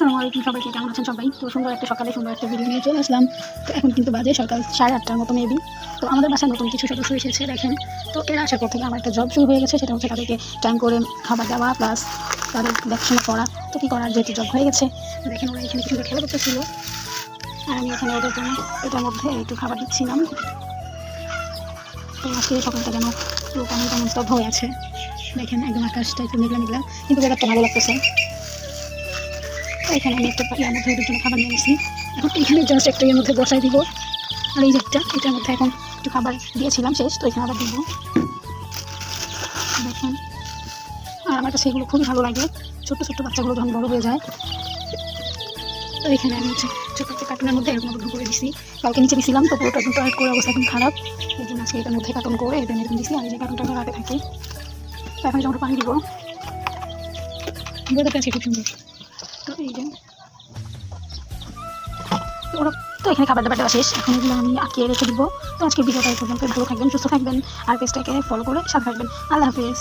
আসসালামু আলাইকুম সবাইকে, কেমন আছেন সবাই? তো সুন্দর একটা সকালে সুন্দর একটা ভিডিও নিয়ে চলে আসলাম। তো এখন কিন্তু বাজে সকাল 8:30টার মতো মেবি। তো আমাদের বাসায় নতুন কিছু সদস্য এসেছে দেখেন। তো এরা আসার পর থেকে আমার একটা জব শুরু হয়ে গেছে, সেটা হচ্ছে তাদেরকে টাইম করে খাবার দেওয়া প্লাস তাদের দেখাশোনা করা। তো কী করার, যেহেতু জব হয়ে গেছে দেখেন ওরা এখানে কিছু খেলা করতেছিল আর আমি এখানে ওদের জন্য এটার মধ্যে একটু খাবার দিচ্ছিলাম। তো আজকে সকালটা যেন পুরো কেমন কেমন স্তব্ধ হয়ে আছে দেখেন, একদম আকাশটা একটু মেঘলা মেঘলা, কিন্তু ব্যাপারটা ভালো লাগতেছে। এখানে আমি একটা ইয়ার মধ্যে ওদের জন্য খাবার নিয়ে নিয়েছি। এখন এখানে জাস্ট একটা ইয়ের মধ্যে বসাই দিব, আর এই যে এটার মধ্যে এখন একটু খাবার দিয়েছিলাম শেষ, তো এখানে আবার দিব দেখেন। আর আমার কাছে এগুলো খুবই ভালো লাগে, ছোট্ট ছোট্ট বাচ্চাগুলো যখন বড় হয়ে যায়। তো এখানে আমি হচ্ছে ছোট্ট একটা কার্টুনের মধ্যে এরকম বন্ধ করে দিছি। কালকে নিচে দিয়েছিলাম, তো পুরোটা কিন্তু করে অবস্থা এখন খারাপ, এই জন্য আজকে এটার মধ্যে কার্টুন করে এটা এরকম দিচ্ছি। আর এই যে কার্টুনটা রাতে থাকে। তো এখন যখন পানি দিব, ওয়েদারটা আজকে খুব সুন্দর। তো এই যে ওরা তো এখানে খাবার দাবার দেওয়া শেষ, এখন এগুলো আমি আটকে রেখে দিব। তো আজকে ভিডিওটা এই পর্যন্ত, ভালো থাকবেন, সুস্থ থাকবেন আর পেজটাকে ফলো করে সাথে থাকবেন। আল্লাহ হাফিজ।